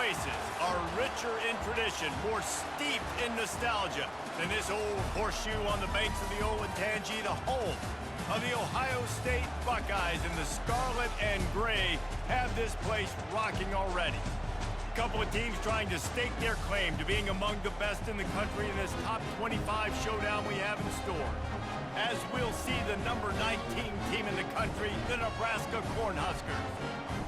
places are richer in tradition, more steeped in nostalgia than this old horseshoe on the banks of the Olentangy, the home of the Ohio State Buckeyes. And the scarlet and gray have this place rocking already. A couple of teams trying to stake their claim to being among the best in the country in this top 25 showdown we have in store. As we'll see the number 19 team in the country, the Nebraska Cornhuskers,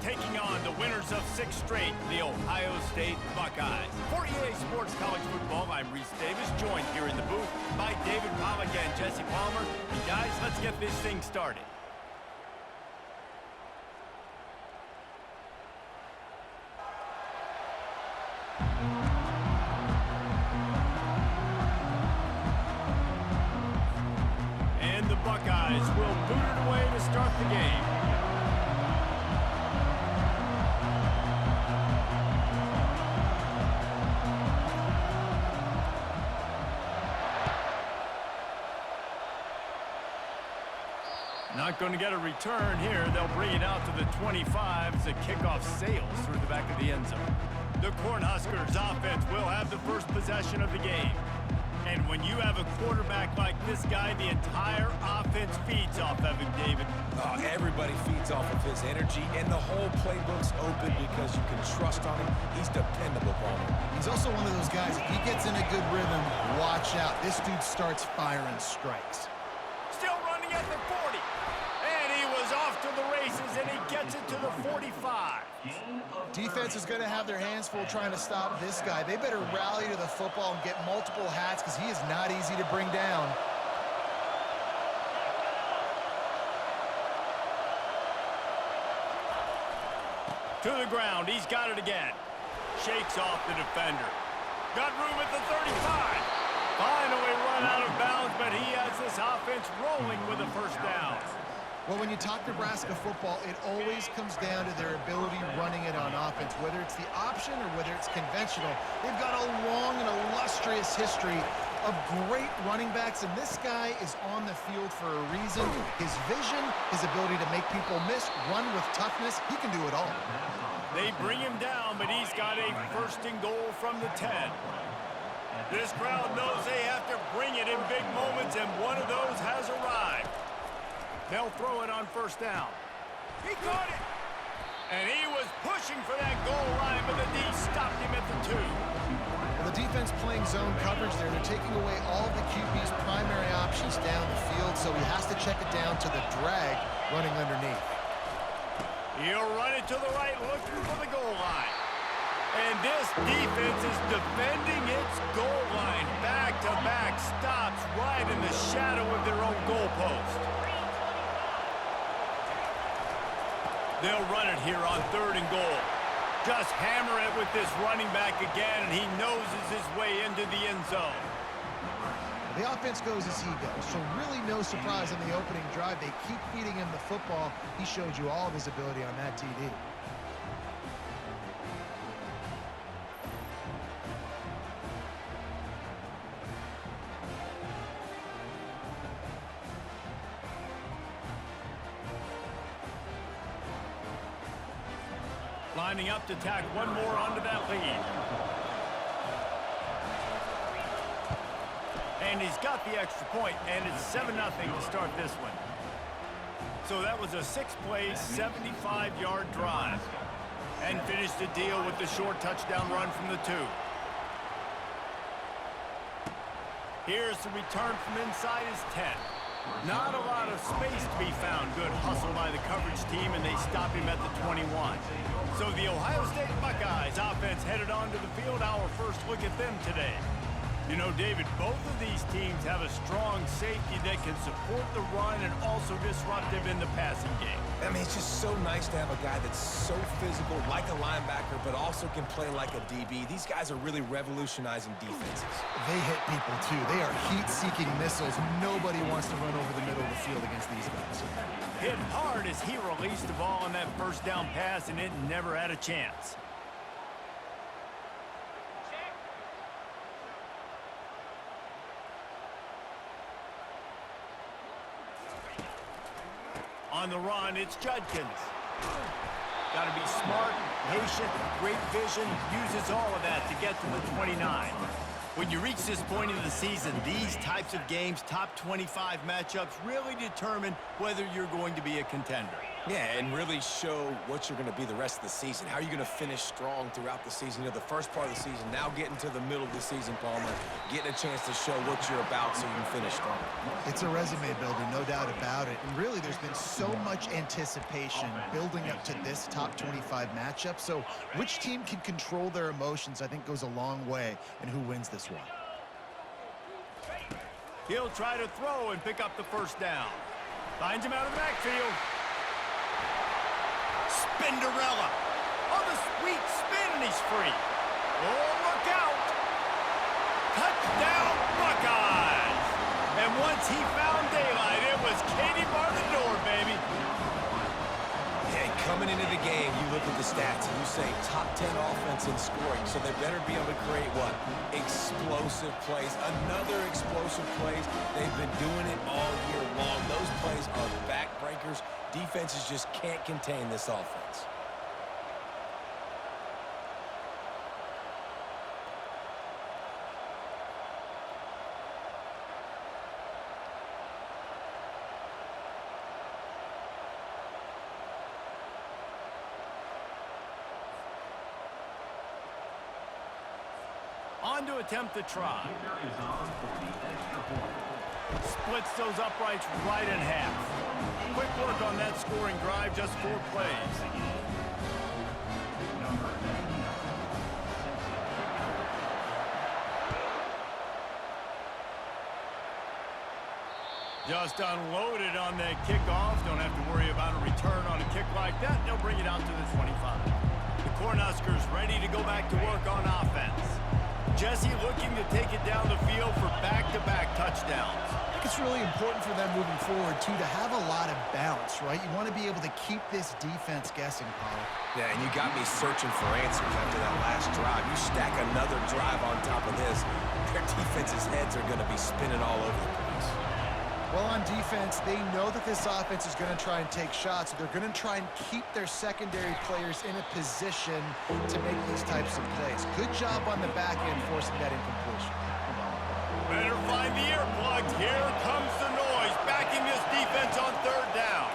taking on the winners of 6 straight, the Ohio State Buckeyes. For EA Sports College Football, I'm Reese Davis, joined here in the booth by David Pollack and Jesse Palmer. And guys, let's get this thing started. And the Buckeyes will boot it away to start the game. Not going to get a return here. They'll bring it out to the 25 as the kickoff sails through the back of the end zone. The Cornhuskers offense will have the first possession of the game. And when you have a quarterback like this guy, the entire offense feeds off of him, David. Everybody feeds off of his energy, and the whole playbook's open because you can trust on him. He's dependable, Palmer. He's also one of those guys, if he gets in a good rhythm, watch out. This dude starts firing strikes. Still running at the 40. And he was off to the races, and he gets it to the 45. Defense is going to have their hands full trying to stop this guy. They better rally to the football and get multiple hats because he is not easy to bring down. To the ground. He's got it again. Shakes off the defender. Got room at the 35. Finally run out of bounds, but he has this offense rolling with a first down. Well, when you talk Nebraska football, it always comes down to their ability running it on offense, whether it's the option or whether it's conventional. They've got a long and illustrious history of great running backs, and this guy is on the field for a reason. His vision, his ability to make people miss, run with toughness, he can do it all. They bring him down, but he's got a first and goal from the 10. This crowd knows they have to bring it in big moments, and one of those has arrived. They'll throw it on first down. He caught it! And he was pushing for that goal line, but the D stopped him at the 2. Well, the defense playing zone coverage there. They're taking away all the QB's primary options down the field, so he has to check it down to the drag running underneath. He'll run it to the right, looking for the goal line. And this defense is defending its goal line. Back-to-back stops right in the shadow of their own goalpost. They'll run it here on 3rd and goal. Just hammer it with this running back again, and he noses his way into the end zone. The offense goes as he goes, so really no surprise on the opening drive. They keep feeding him the football. He showed you all of his ability on that TD. Lining up to tack one more onto that lead. And he's got the extra point, and it's 7-0 to start this one. So that was a 6-play, 75-yard drive. And finished the deal with the short touchdown run from the 2. Here's the return from inside his 10. Not a lot of space to be found. Good hustle by the coverage team, and they stop him at the 21. So the Ohio State Buckeyes offense headed onto the field. Our first look at them today. You know, David, both of these teams have a strong safety that can support the run and also disruptive in the passing game. I mean, it's just so nice to have a guy that's so physical, like a linebacker, but also can play like a DB. These guys are really revolutionizing defenses. They hit people, too. They are heat-seeking missiles. Nobody wants to run over the middle of the field against these guys. Hit hard as he released the ball on that first down pass, and it never had a chance. On the run, it's Judkins. Got to be smart, patient, great vision, uses all of that to get to the 29. When you reach this point in the season, these types of games, top 25 matchups, really determine whether you're going to be a contender. Yeah, and really show what you're going to be the rest of the season. How are you going to finish strong throughout the season? You know, the first part of the season, now getting to the middle of the season, Palmer, getting a chance to show what you're about so you can finish strong. It's a resume builder, no doubt about it. And really, there's been so much anticipation building up to this top 25 matchup. So which team can control their emotions, I think, goes a long way in who wins this one. He'll try to throw and pick up the first down. Finds him out of the backfield. Spinderella. Oh, the sweet spin, and he's free. Oh, look out. Touchdown, Buckeyes. And once he found daylight, it was Katie bar the door, baby. Yeah, coming into the game, you look at the stats and you say top 10 offense in scoring, so they better be able to create what? Explosive plays. Another explosive plays. They've been doing it all year long. Those plays are backbreakers. Defenses just can't contain this offense. On to attempt the try. Splits those uprights right in half. Quick work on that scoring drive, just 4 plays. Just unloaded on that kickoff. Don't have to worry about a return on a kick like that. They'll bring it out to the 25. The Cornhuskers ready to go back to work on offense. Jesse looking to take it down the field for back-to-back touchdowns. I think it's really important for them moving forward, too, to have a lot of bounce, right? You want to be able to keep this defense guessing, Paul. Yeah, and you got me searching for answers after that last drive. You stack another drive on top of this, their defense's heads are going to be spinning all over the place. Well, on defense, they know that this offense is going to try and take shots. They're going to try and keep their secondary players in a position to make these types of plays. Good job on the back end forcing that incompletion. Better find the earplugs. Here comes the noise, backing this defense on 3rd down.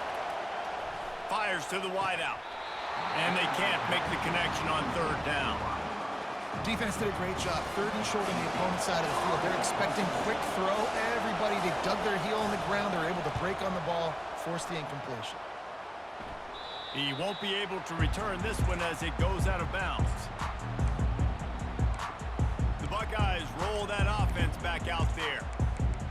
Fires to the wideout. And they can't make the connection on 3rd down. Defense did a great job. 3rd and short on the opponent's side of the field. They're expecting quick throw. Everybody, they dug their heel on the ground. They're able to break on the ball, force the incompletion. He won't be able to return this one as it goes out of bounds. The Buckeyes roll that offense back out there.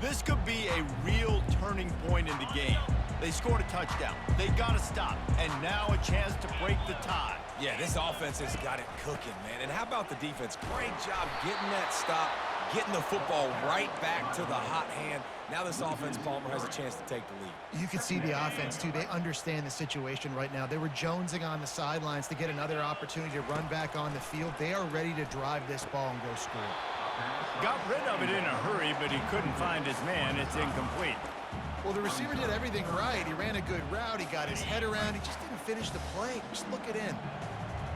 This could be a real turning point in the game. They scored a touchdown. They got to stop. And now a chance to break the tie. Yeah, this offense has got it cooking, man. And how about the defense? Great job getting that stop, getting the football right back to the hot hand. Now this offense, Palmer, has a chance to take the lead. You can see the offense, too. They understand the situation right now. They were jonesing on the sidelines to get another opportunity to run back on the field. They are ready to drive this ball and go score. Got rid of it in a hurry, but he couldn't find his man. It's incomplete. Well, the receiver did everything right. He ran a good route. He got his head around. He just didn't finish the play. Just look it in.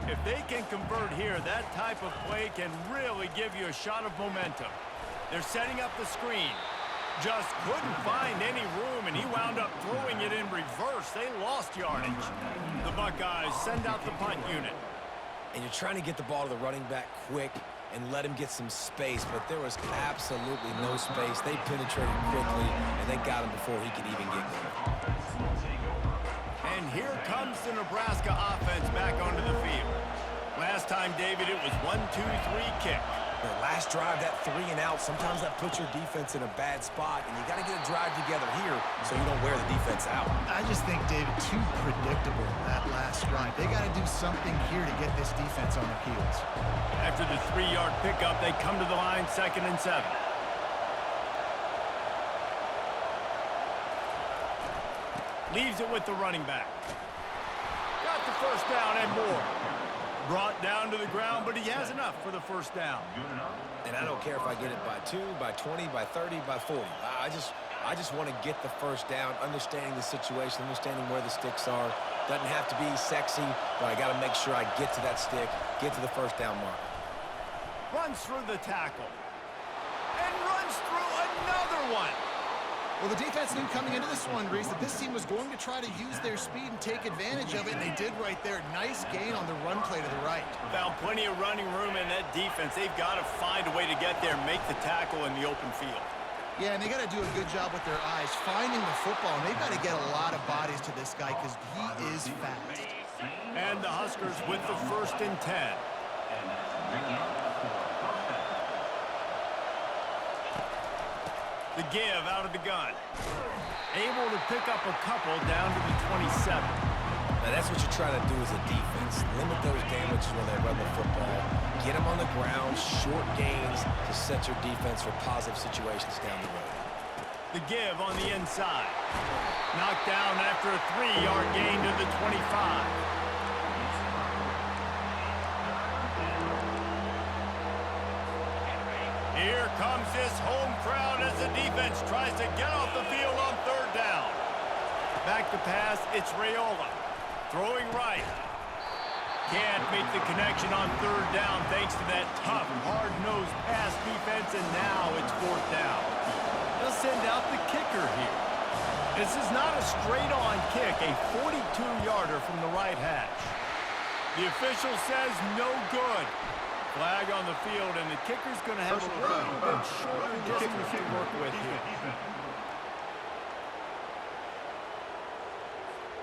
If they can convert here, that type of play can really give you a shot of momentum. They're setting up the screen. Just couldn't find any room, and he wound up throwing it in reverse. They lost yardage. The Buckeyes send out the punt unit. And you're trying to get the ball to the running back quick and let him get some space, but there was absolutely no space. They penetrated quickly, and they got him before he could even get going. And here comes the Nebraska offense back onto the field. Last time, David, it was 1-2-3 kick. The last drive, that 3 and out, sometimes that puts your defense in a bad spot, and you got to get a drive together here so you don't wear the defense out. I just think, David, too predictable, that last drive. They got to do something here to get this defense on their heels. After the 3-yard pickup, they come to the line 2nd and 7. Leaves it with the running back. Got the first down and more. Brought down to the ground, but he has enough for the first down. And I don't care if I get it by 2, by 20, by 30, by 40. I just want to get the first down, understanding the situation, understanding where the sticks are. Doesn't have to be sexy, but I got to make sure I get to that stick, get to the first down mark. Runs through the tackle. And runs through another one. Well, the defense knew coming into this one, Reese, that this team was going to try to use their speed and take advantage of it, and they did right there. Nice gain on the run play to the right. Found plenty of running room in that defense. They've got to find a way to get there, make the tackle in the open field. Yeah, and they got to do a good job with their eyes, finding the football, and they've got to get a lot of bodies to this guy because he is fast. And the Huskers with the 1st and 10. The give out of the gun. Able to pick up a couple down to the 27. Now that's what you're trying to do as a defense. Limit those damages when they run the football. Get them on the ground, short gains to set your defense for positive situations down the road. The give on the inside. Knocked down after a 3-yard gain to the 25. Here comes this home crowd as the defense tries to get off the field on 3rd down. Back to pass, it's Raiola. Throwing right. Can't make the connection on 3rd down thanks to that tough, hard-nosed pass defense, and now it's 4th down. They'll send out the kicker here. This is not a straight-on kick, a 42-yarder from the right hash. The official says no good. Flag on the field, and the kicker's going to have a little bit shorter distance to work with here.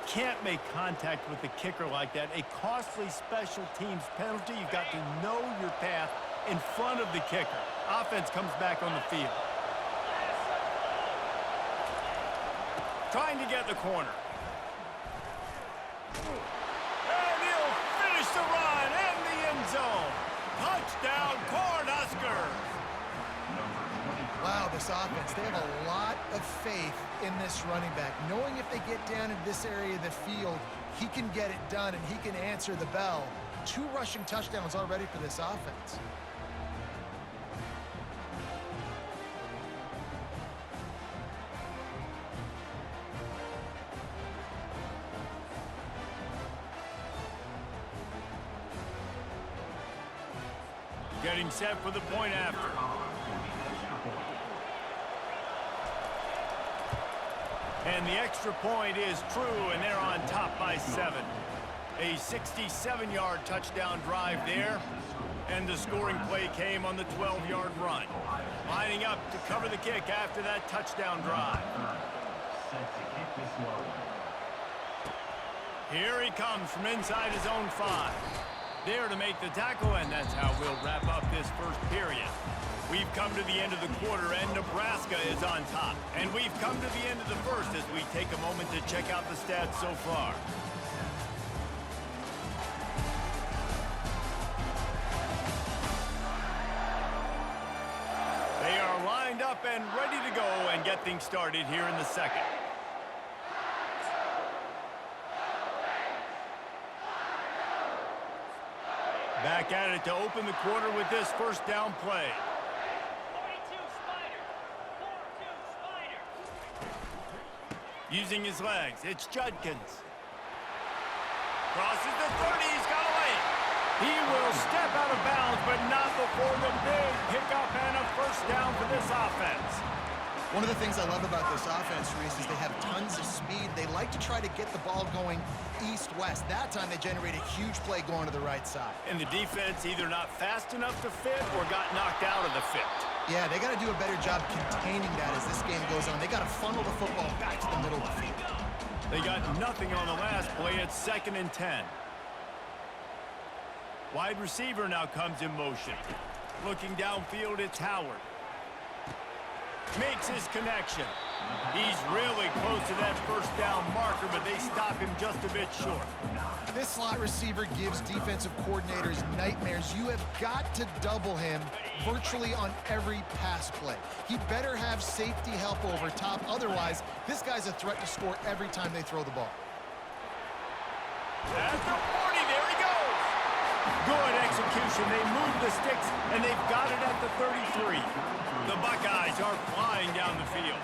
Can't make contact with the kicker like that. A costly special teams penalty. You've got to know your path in front of the kicker. Offense comes back on the field. Trying to get the corner. And he'll finish the run in the end zone. Touchdown, Cornhuskers! Wow, this offense, they have a lot of faith in this running back. Knowing if they get down in this area of the field, he can get it done and he can answer the bell. 2 rushing touchdowns already for this offense. Getting set for the point after. And the extra point is true, and they're on top by 7. A 67-yard touchdown drive there, and the scoring play came on the 12-yard run. Lining up to cover the kick after that touchdown drive. Here he comes from inside his own 5. There to make the tackle, and that's how we'll wrap up this first period. We've come to the end of the quarter, and Nebraska is on top. And we've come to the end of the first as we take a moment to check out the stats so far. They are lined up and ready to go and get things started here in the second. Back at it to open the quarter with this first down play. 42 Spider. 4-2 Spider. Using his legs, it's Judkins. Crosses the 30, he's got away. He will step out of bounds, but not before the big pickup and a first down for this offense. One of the things I love about this offense, Reese, is they have tons of speed. They like to try to get the ball going east-west. That time they generate a huge play going to the right side. And the defense either not fast enough to fit or got knocked out of the fit. Yeah, they got to do a better job containing that as this game goes on. They got to funnel the football back to the middle of the field. They got nothing on the last play. It's 2nd and 10. Wide receiver now comes in motion. Looking downfield, it's Howard. Makes his connection. He's really close to that first down marker, but they stop him just a bit short. This slot receiver gives defensive coordinators nightmares. You have got to double him virtually on every pass play. He better have safety help over top. Otherwise, this guy's a threat to score every time they throw the ball. At the 40, there he goes. Good execution. They move the sticks, and they've got it at the 33. The Buckeyes are flying down the field.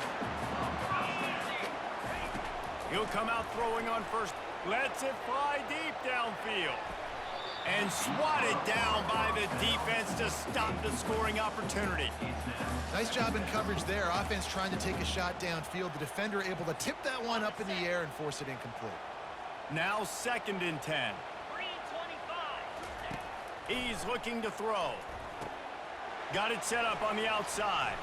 He'll come out throwing on first. Lets it fly deep downfield. And swatted down by the defense to stop the scoring opportunity. Nice job in coverage there. Offense trying to take a shot downfield. The defender able to tip that one up in the air and force it incomplete. Now 2nd and 10. 3:25. He's looking to throw. Got it set up on the outside.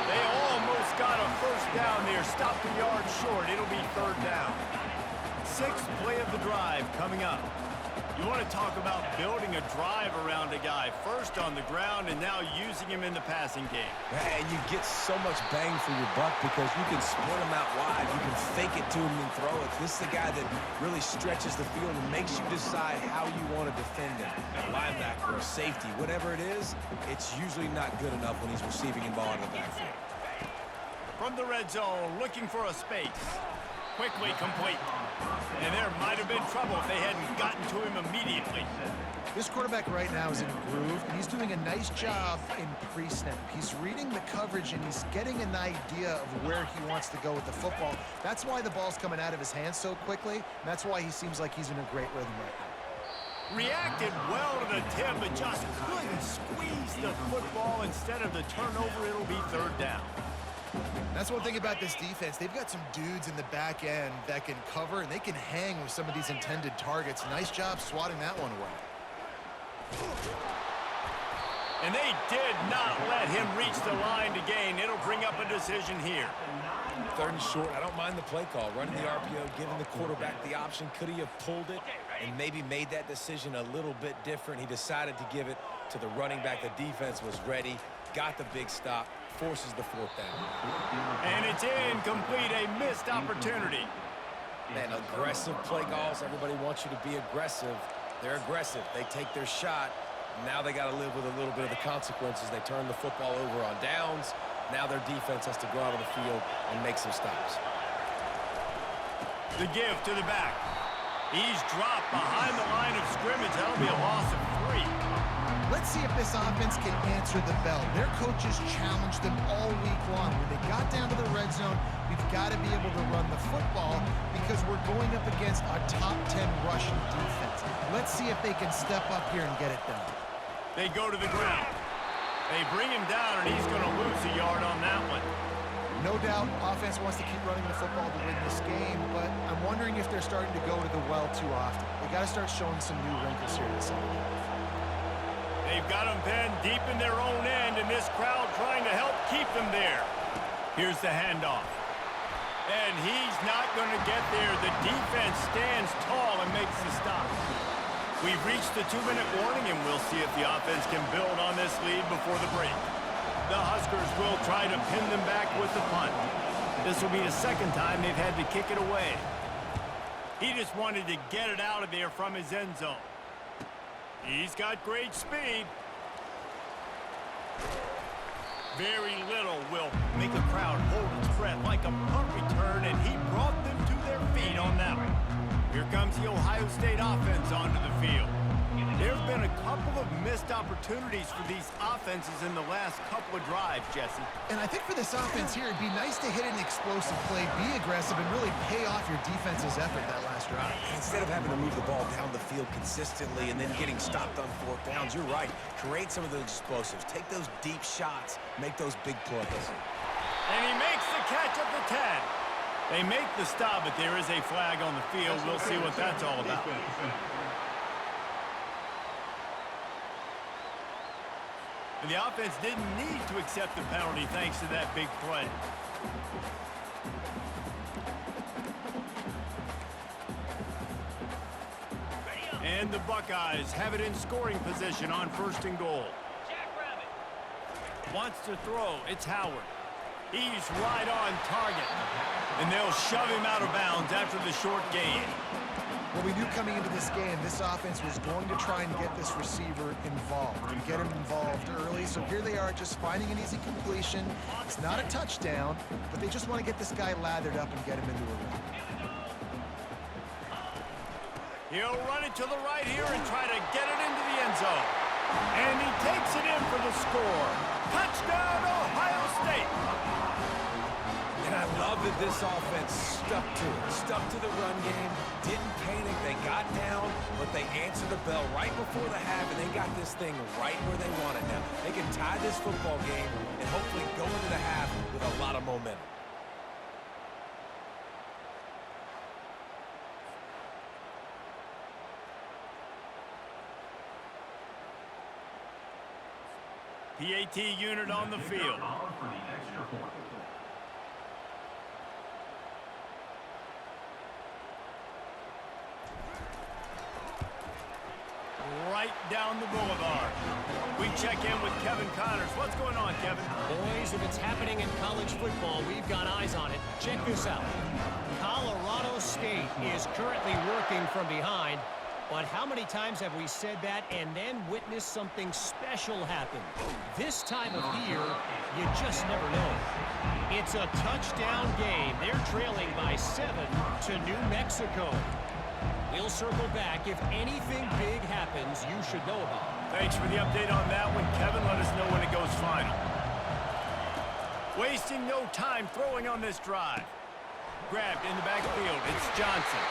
They almost got a first down there. Stopped a yard short. It'll be 3rd down. 6th play of the drive coming up. You want to talk about building a drive around a guy. First on the ground and now using him in the passing game. And you get so much bang for your buck because you can split him out wide. You can fake it to him and throw it. This is the guy that really stretches the field and makes you decide how you want to defend him. A linebacker, a safety, whatever it is, it's usually not good enough when he's receiving the ball in the backfield. From the red zone, looking for a space. Quickly complete. And there might have been trouble if they hadn't gotten to him immediately. This quarterback right now is in a groove, and he's doing a nice job in pre-snap. He's reading the coverage, and he's getting an idea of where he wants to go with the football. That's why the ball's coming out of his hands so quickly. That's why he seems like he's in a great rhythm right now. Reacted well to the tip, but just couldn't squeeze the football. Instead of the turnover, it'll be 3rd down. That's one thing about this defense. They've got some dudes in the back end that can cover, and they can hang with some of these intended targets. Nice job swatting that one away. And they did not let him reach the line to gain. It'll bring up a decision here. 3rd and short. I don't mind the play call. Running the RPO, giving the quarterback the option. Could he have pulled it and maybe made that decision a little bit different? He decided to give it to the running back. The defense was ready. Got the big stop. Forces the 4th down. And it's incomplete, a missed opportunity. Man, aggressive play calls. Everybody wants you to be aggressive. They're aggressive. They take their shot. Now they got to live with a little bit of the consequences. They turn the football over on downs. Now their defense has to go out on the field and make some stops. The give to the back. He's dropped behind the line of scrimmage. That'll be a loss of 3. Let's see if this offense can answer the bell. Their coaches challenged them all week long. When they got down to the red zone, we've got to be able to run the football because we're going up against a top 10 rushing defense. Let's see if they can step up here and get it done. They go to the ground. They bring him down, and he's going to lose a yard on that one. No doubt, offense wants to keep running the football to win this game, but I'm wondering if they're starting to go to the well too often. They got to start showing some new wrinkles here in the second half. They've got them pinned deep in their own end, and this crowd trying to help keep them there. Here's the handoff. And he's not going to get there. The defense stands tall and makes the stop. We've reached the 2-minute warning, and we'll see if the offense can build on this lead before the break. The Huskers will try to pin them back with the punt. This will be the 2nd time they've had to kick it away. He just wanted to get it out of there from his end zone. He's got great speed. Very little will make a crowd hold its breath like a punt return, and he brought them to their feet on that one. Here comes the Ohio State offense onto the field. There have been a couple of missed opportunities for these offenses in the last couple of drives, Jesse. And I think for this offense here, it'd be nice to hit an explosive play, be aggressive, and really pay off your defense's effort that last drive. Instead of having to move the ball down the field consistently and then getting stopped on 4th downs, you're right. Create some of those explosives. Take those deep shots. Make those big plays. And he makes the catch at the 10. They make the stop, but there is a flag on the field. We'll see what that's all about. And the offense didn't need to accept the penalty thanks to that big play. And the Buckeyes have it in scoring position on 1st and goal. Wants to throw. It's Howard. He's right on target. And they'll shove him out of bounds after the short gain. Well, we knew coming into this game, this offense was going to try and get this receiver involved and get him involved early. So here they are just finding an easy completion. It's not a touchdown, but they just want to get this guy lathered up and get him into a run. He'll run it to the right here and try to get it into the end zone. And he takes it in for the score. Touchdown, Ohio State. And I love that this offense stuck to it, stuck to the run game, didn't panic. They got down, but they answered the bell right before the half, and they got this thing right where they want it now. They can tie this football game and hopefully go into the half with a lot of momentum. PAT unit on the field. Right down the boulevard. We check in with Kevin Connors. What's going on, Kevin? Boys, if it's happening in college football, we've got eyes on it. Check this out. Colorado State is currently working from behind. But how many times have we said that and then witnessed something special happen? This time of year, you just never know. It's a touchdown game. They're trailing by 7 to New Mexico. We'll circle back. If anything big happens, you should know about it. Thanks for the update on that one, Kevin. Let us know when it goes final. Wasting no time throwing on this drive. Grabbed in the backfield. It's Johnson.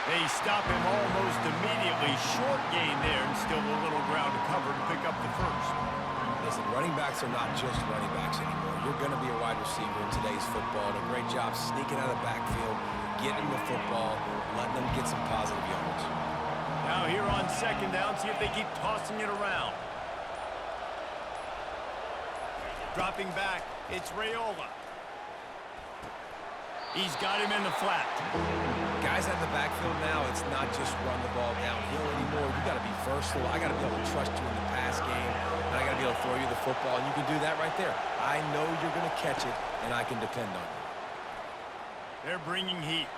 They stop him almost immediately. Short gain there and still a little ground to cover to pick up the first. Listen, running backs are not just running backs anymore. You're going to be a wide receiver in today's football. And a great job sneaking out of the backfield, getting the football, letting them get some positive yards. Now here on second down, see if they keep tossing it around. Dropping back, it's Raiola. He's got him in the flat. Guys out in the backfield now, it's not just run the ball downhill anymore. You got to be versatile. I got to be able to trust you in the pass game, and I got to be able to throw you the football, and you can do that right there. I know you're going to catch it, and I can depend on you. They're bringing heat.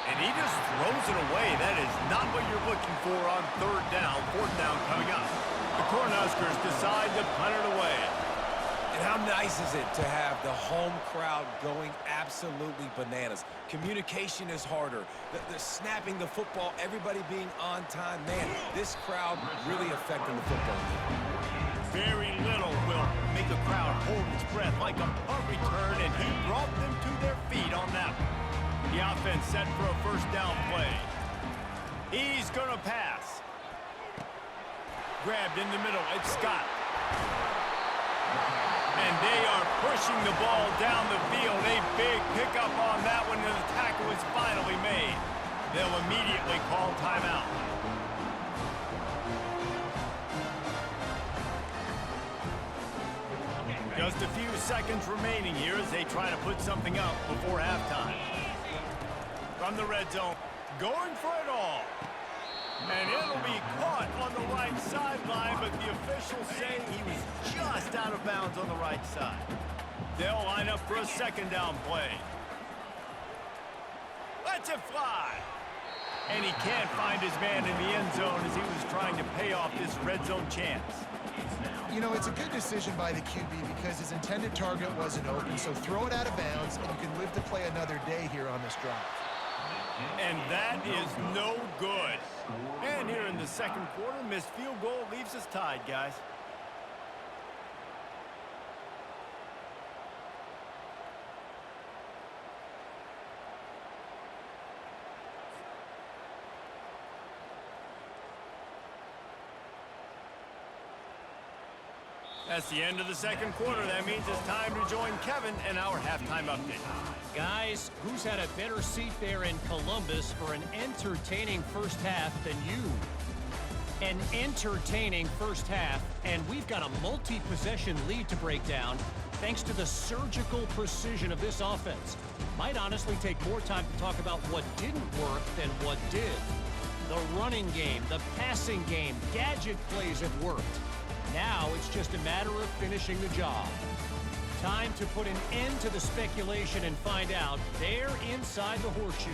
And he just throws it away. That is not what you're looking for on third down. Fourth down coming up. The Cornhuskers decide to punt it away. And how nice is it to have the home crowd going absolutely bananas? Communication is harder. The snapping the football, everybody being on time. Man, this crowd really affecting the football game. Very little will make a crowd hold its breath like a punt return, and he brought them to their feet on that one. The offense set for a first down play. He's going to pass. Grabbed in the middle. It's Scott. And they are pushing the ball down the field. A big pickup on that one, and the tackle is finally made. They'll immediately call timeout. Just a few seconds remaining here as they try to put something up before halftime. From the red zone, going for it all. And it'll be caught on the right sideline, but the officials say he was just out of bounds on the right side. They'll line up for a second down play. Lets it fly. And he can't find his man in the end zone as he was trying to pay off this red zone chance. You know, it's a good decision by the QB because his intended target wasn't open, so throw it out of bounds, and you can live to play another day here on this drive. And that is no good. And here in the second quarter, missed field goal leaves us tied, guys. That's the end of the second quarter. That means it's time to join Kevin in our halftime update. Guys, who's had a better seat there in Columbus for an entertaining first half than you? An entertaining first half, and we've got a multi-possession lead to break down thanks to the surgical precision of this offense. Might honestly take more time to talk about what didn't work than what did. The running game, the passing game, gadget plays have worked. Now it's just a matter of finishing the job. Time to put an end to the speculation and find out. They're inside the horseshoe.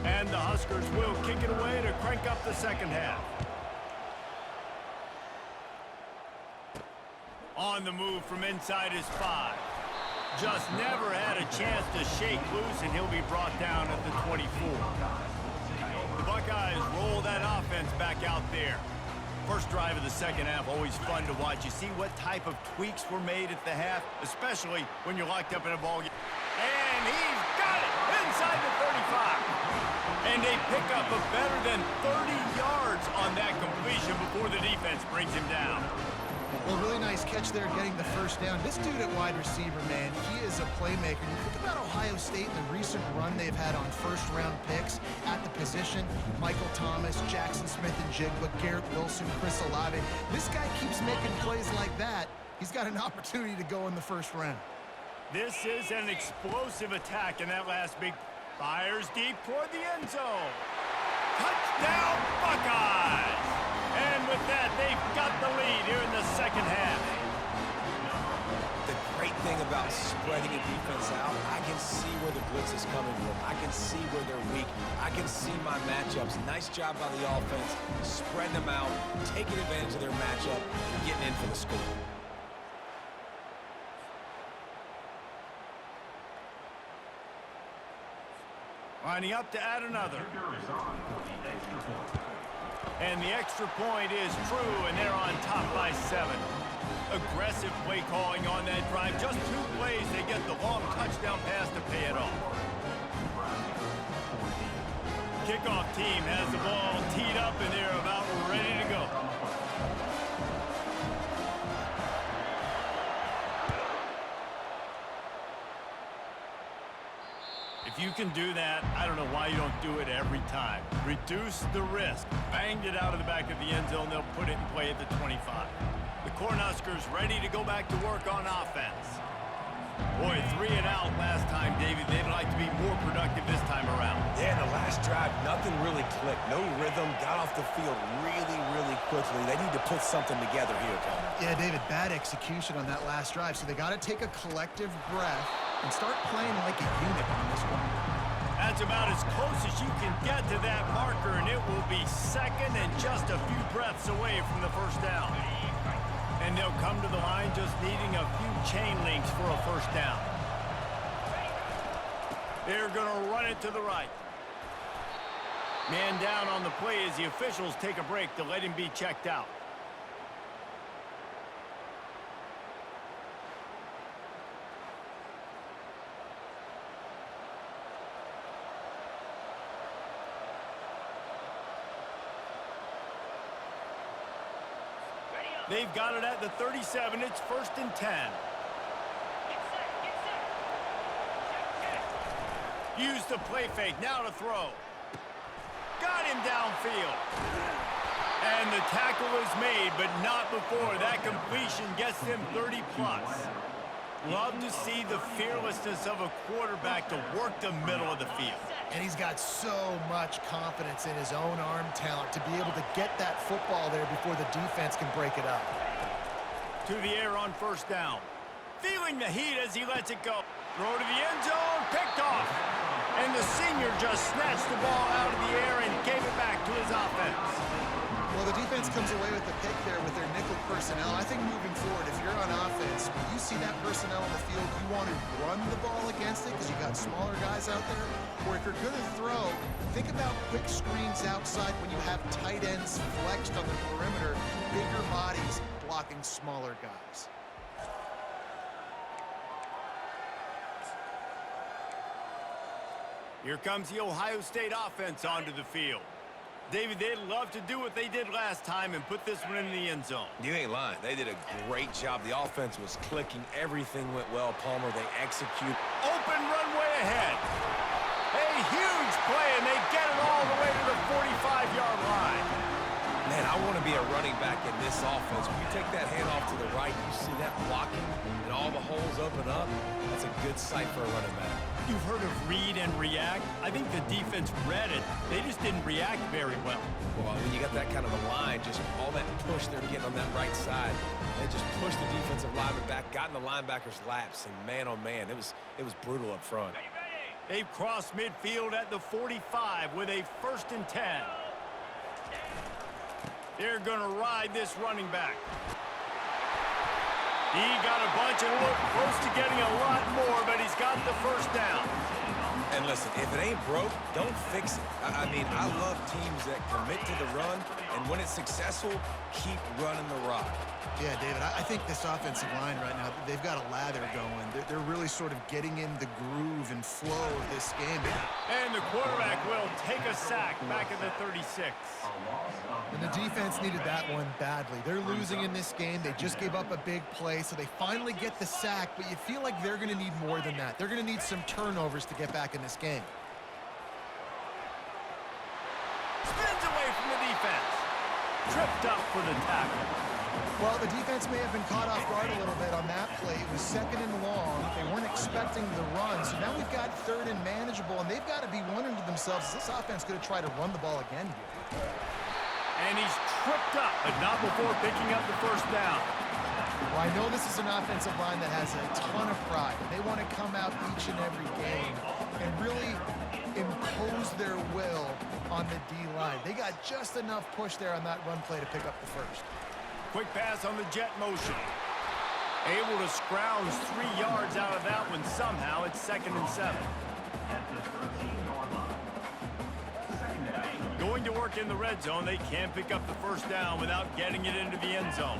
And the Huskers will kick it away to crank up the second half. On the move from inside his 5. Just never had a chance to shake loose, and he'll be brought down at the 24. The Buckeyes roll that offense back out there. First drive of the second half, always fun to watch. You see what type of tweaks were made at the half, especially when you're locked up in a ball game. And he's got it inside the 35. And they pick up a better than 30 yards on that completion before the defense brings him down. Well, really nice catch there getting the first down. This dude at wide receiver, man, he is a playmaker. You think about Ohio State and the recent run they've had on first-round picks at the position. Michael Thomas, Jackson Smith-Njigba, Garrett Wilson, Chris Olave. This guy keeps making plays like that. He's got an opportunity to go in the first round. This is an explosive attack in that last big. Fires deep toward the end zone. Touchdown, Buckeyes! And with that, they've got the lead here in the second half. The great thing about spreading a defense out, I can see where the blitz is coming from. I can see where they're weak. I can see my matchups. Nice job by the offense, spreading them out, taking advantage of their matchup, and getting in for the score. Lining up to add another. And the extra point is true, and they're on top by 7. Aggressive play calling on that drive. Just 2 plays, they get the long touchdown pass to pay it off. Kickoff team has the ball teed up, and they're about ready to go. If you can do that, I don't know why you don't do it every time. Reduce the risk. Banged it out of the back of the end zone. They'll put it in play at the 25. The Cornhuskers ready to go back to work on offense. Boy, 3 and out last time, David. They'd like to be more productive this time around. Yeah, the last drive, nothing really clicked. No rhythm. Got off the field really, really quickly. They need to put something together here, Connor. Yeah, David, bad execution on that last drive. So they got to take a collective breath and start playing like a unit on this one. That's about as close as you can get to that marker, and it will be second and just a few breaths away from the first down. And they'll come to the line just needing a few chain links for a first down. They're going to run it to the right. Man down on the play as the officials take a break to let him be checked out. They've got it at the 37. It's 1st and 10. Use the play fake. Now to throw. Got him downfield. And the tackle is made, but not before that completion gets them 30-plus. Love to see the fearlessness of a quarterback to work the middle of the field. And he's got so much confidence in his own arm talent to be able to get that football there before the defense can break it up. To the air on first down. Feeling the heat as he lets it go. Throw to the end zone, picked off. And the senior just snatched the ball out of the air and gave it back to his offense. Well, the defense comes away with the pick there with their nickel personnel. I think moving forward, if you're on offense, when you see that personnel on the field, you want to run the ball against it because you got smaller guys out there. Or if you're going to throw, think about quick screens outside when you have tight ends flexed on the perimeter, bigger bodies blocking smaller guys. Here comes the Ohio State offense onto the field. David, they'd love to do what they did last time and put this one in the end zone. You ain't lying. They did a great job. The offense was clicking. Everything went well. Palmer, they execute. Open runway ahead. A huge play, and they get it all the way to the 45-yard line. Man, I want to be a running back in this offense. When you take that handoff to the right, you see that blocking, and all the holes open up. That's a good sight for a running back. You've heard of read and react. I think the defense read it. They just didn't react very well. Well, when you got that kind of a line, just all that push they're getting on that right side, they just pushed the defensive lineman back, got in the linebacker's laps, and man, oh man, it was brutal up front. They've crossed midfield at the 45 with a 1st and 10. They're going to ride this running back. He got a bunch and looked close to getting a lot more, but he's got the first down. And listen, if it ain't broke, don't fix it. I mean, I love teams that commit to the run, and when it's successful, keep running the rock. Yeah, David, I think this offensive line right now, they've got a lather going. They're really sort of getting in the groove and flow of this game. And the quarterback will take a sack back at the 36. And the defense needed that one badly. They're losing in this game. They just gave up a big play, so they finally get the sack, but you feel like they're going to need more than that. They're going to need some turnovers to get back in this game. Spins away from the defense. Tripped up for the tackle. Well, the defense may have been caught off guard a little bit on that play. It was 2nd and long. They weren't expecting the run, so now we've got 3rd and manageable, and they've got to be wondering to themselves, is this offense going to try to run the ball again here? And he's tripped up, but not before picking up the first down. Well, I know this is an offensive line that has a ton of pride. They want to come out each and every game and really impose their will on the D-line. They got just enough push there on that run play to pick up the first. Quick pass on the jet motion. Able to scrounge 3 yards out of that one somehow. It's 2nd and 7. Going to work in the red zone. They can't pick up the first down without getting it into the end zone.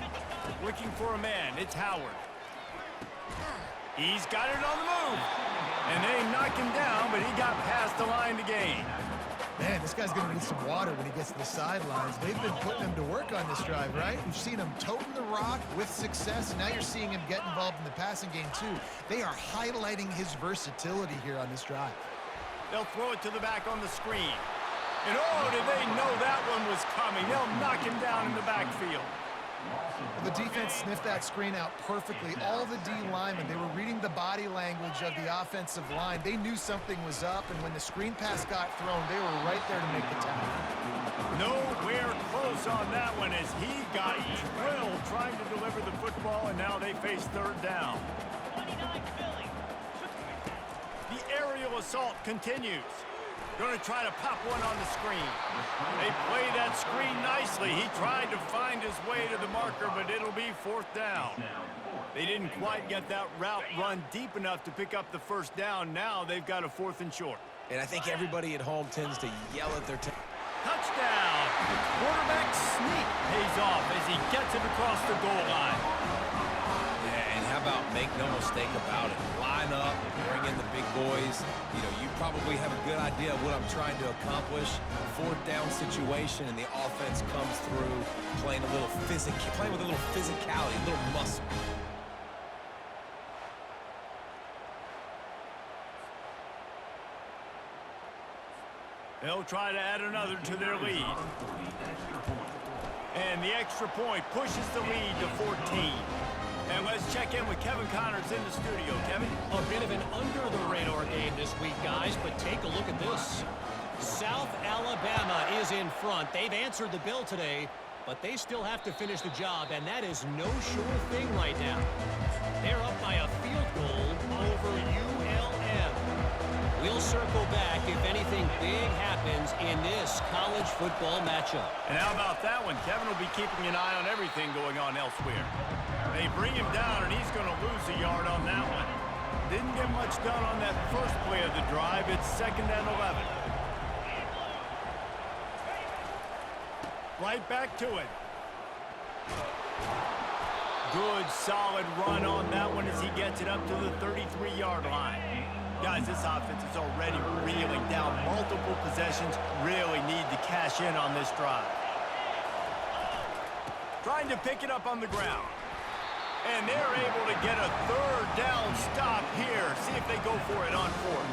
Looking for a man. It's Howard. He's got it on the move. And they knock him down, but he got past the line to gain. Man, this guy's going to need some water when he gets to the sidelines. They've been putting him to work on this drive, right? We've seen him toting the rock with success, and now you're seeing him get involved in the passing game, too. They are highlighting his versatility here on this drive. They'll throw it to the back on the screen. And oh, did they know that one was coming? They'll knock him down in the backfield. The defense sniffed that screen out perfectly. All the D linemen, they were reading the body language of the offensive line. They knew something was up, and when the screen pass got thrown, they were right there to make the tackle. Nowhere close on that one as he got drilled trying to deliver the football, and now they face 3rd down. The aerial assault continues. Going to try to pop one on the screen. They play that screen nicely. He tried to find his way to the marker, but it'll be 4th down. They didn't quite get that route run deep enough to pick up the first down. Now they've got a 4th and short. And I think everybody at home tends to yell at their Touchdown! The quarterback sneak pays off as he gets it across the goal line. Yeah, and how about make no mistake about it? Line up, bring in the big boys. You know, you probably have a good idea of what I'm trying to accomplish. 4th down situation, and the offense comes through playing with a little physicality, a little muscle. They'll try to add another to their lead. And the extra point pushes the lead to 14. And let's check in with Kevin Connors in the studio. Kevin? A bit of an under-the-radar game this week, guys, but take a look at this. South Alabama is in front. They've answered the bell today, but they still have to finish the job, and that is no sure thing right now. They're up by a field goal over ULM. We'll circle back if anything big happens in this college football matchup. And how about that one? Kevin will be keeping an eye on everything going on elsewhere. They bring him down, and he's going to lose a yard on that one. Didn't get much done on that first play of the drive. It's 2nd and 11. Right back to it. Good, solid run on that one as he gets it up to the 33-yard line. Guys, this offense is already reeling down multiple possessions. Really need to cash in on this drive. Trying to pick it up on the ground. And they're able to get a 3rd down stop here. See if they go for it on 4th.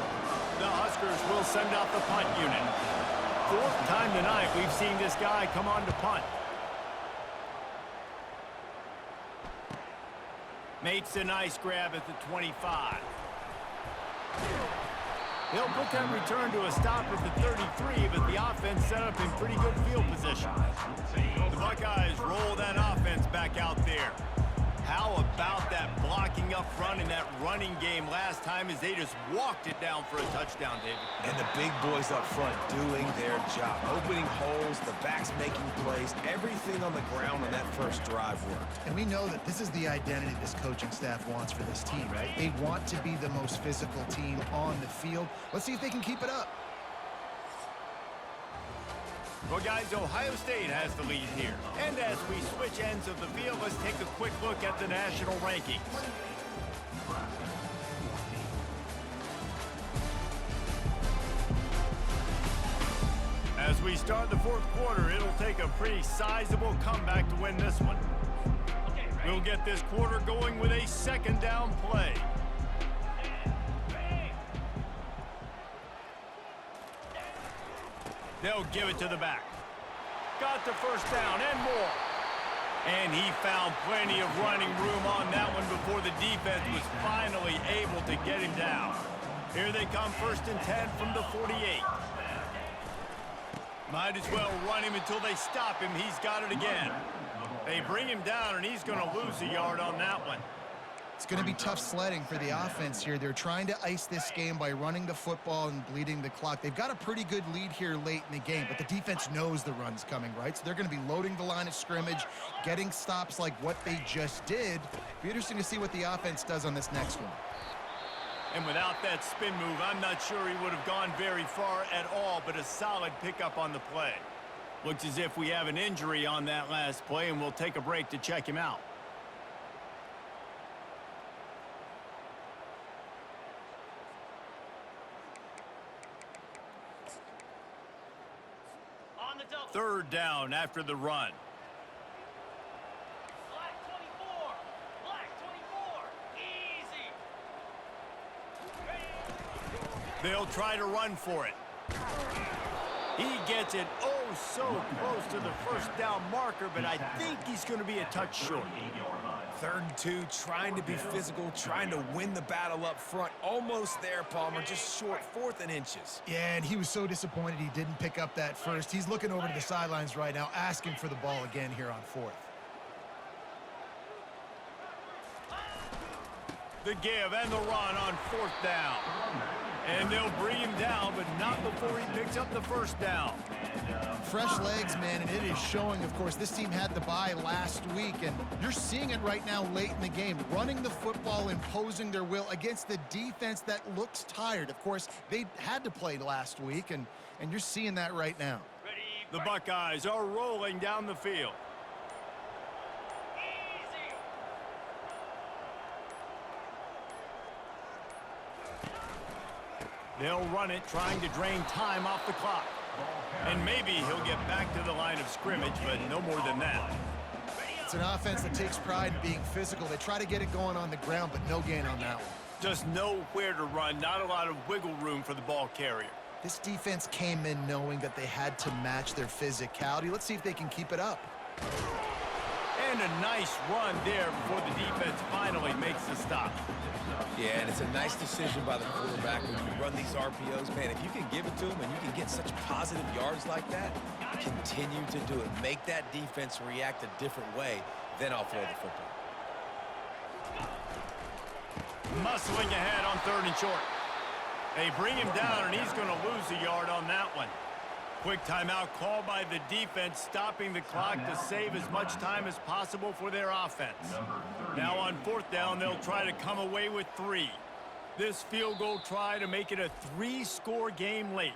The Huskers will send out the punt unit. 4th time tonight we've seen this guy come on to punt. Makes a nice grab at the 25. He'll put that return to a stop at the 33, but the offense set up in pretty good field position. The Buckeyes roll that offense back out there. How about that blocking up front in that running game last time as they just walked it down for a touchdown, David? And the big boys up front doing their job. Opening holes, the backs making plays, everything on the ground on that first drive worked. And we know that this is the identity this coaching staff wants for this team, right? They want to be the most physical team on the field. Let's see if they can keep it up. Well, guys, Ohio State has the lead here. And as we switch ends of the field, let's take a quick look at the national rankings. As we start the fourth quarter, it'll take a pretty sizable comeback to win this one. We'll get this quarter going with a second down play. They'll give it to the back. Got the first down and more. And he found plenty of running room on that one before the defense was finally able to get him down. Here they come, 1st and 10 from the 48. Might as well run him until they stop him. He's got it again. They bring him down, and he's going to lose a yard on that one. It's going to be tough sledding for the offense here. They're trying to ice this game by running the football and bleeding the clock. They've got a pretty good lead here late in the game, but the defense knows the run's coming, right? So they're going to be loading the line of scrimmage, getting stops like what they just did. Be interesting to see what the offense does on this next one. And without that spin move, I'm not sure he would have gone very far at all, but a solid pickup on the play. Looks as if we have an injury on that last play, and we'll take a break to check him out. Third down after the run. Black 24. Black 24. Easy. They'll try to run for it. He gets it oh so close to the first down marker, but I think he's going to be a touch short. 3rd and 2, trying to be physical, trying to win the battle up front. Almost there, Palmer, just short, 4th and inches. Yeah, and he was so disappointed he didn't pick up that first. He's looking over to the sidelines right now, asking for the ball again here on 4th. The give and the run on 4th down. And they'll bring him down, but not before he picks up the first down. Fresh legs, man, and it is showing, of course. This team had the bye last week, and you're seeing it right now late in the game. Running the football, imposing their will against the defense that looks tired. Of course, they had to play last week, and you're seeing that right now. The Buckeyes are rolling down the field. Easy. They'll run it, trying to drain time off the clock. And maybe he'll get back to the line of scrimmage, but no more than that. It's an offense that takes pride in being physical. They try to get it going on the ground, but no gain on that one. Just nowhere to run, not a lot of wiggle room for the ball carrier. This defense came in knowing that they had to match their physicality. Let's see if they can keep it up. And a nice run there before the defense finally makes the stop. Yeah, and it's a nice decision by the quarterback when you run these RPOs. Man, if you can give it to him and you can get such positive yards like that, continue to do it. Make that defense react a different way, then I'll throw the football. Muscling ahead on 3rd and short. They bring him down, and he's going to lose a yard on that one. Quick timeout called by the defense, stopping the clock to save as much time as possible for their offense. Now on 4th down, they'll try to come away with 3. This field goal try to make it a 3-score game late.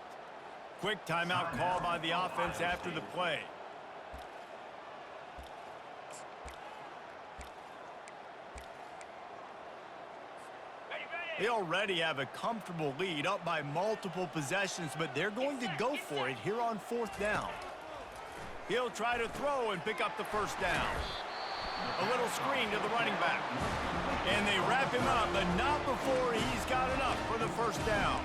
Quick timeout called by the offense after the play. They already have a comfortable lead, up by multiple possessions, but they're going to go for it here on 4th down. He'll try to throw and pick up the first down. A little screen to the running back. And they wrap him up, but not before he's got enough for the first down.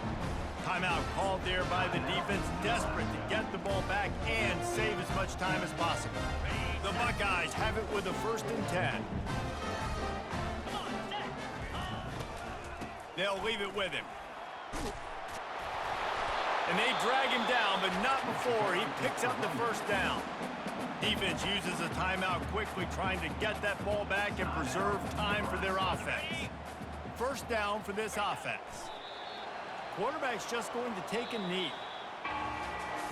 Timeout called there by the defense, desperate to get the ball back and save as much time as possible. The Buckeyes have it with a 1st and 10. They'll leave it with him. And they drag him down, but not before he picks up the first down. Defense uses a timeout quickly, trying to get that ball back and preserve time for their offense. First down for this offense. Quarterback's just going to take a knee.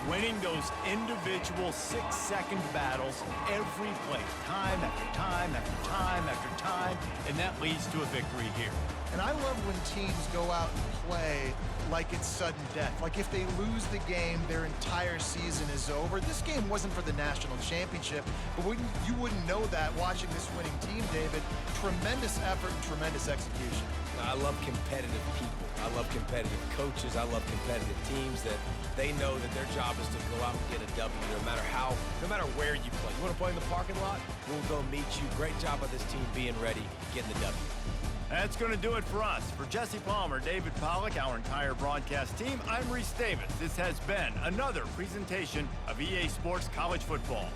Winning those individual 6-second battles every play, time after time after time after time, and that leads to a victory here. And I love when teams go out and play like it's sudden death. Like if they lose the game, their entire season is over. This game wasn't for the national championship, but you wouldn't know that watching this winning team, David. Tremendous effort and tremendous execution. I love competitive people. I love competitive coaches. I love competitive teams that they know that their job is to go out and get a W no matter where you play. You want to play in the parking lot? We'll go meet you. Great job by this team being ready, getting the W. That's going to do it for us. For Jesse Palmer, David Pollack, our entire broadcast team, I'm Reese Davis. This has been another presentation of EA Sports College Football.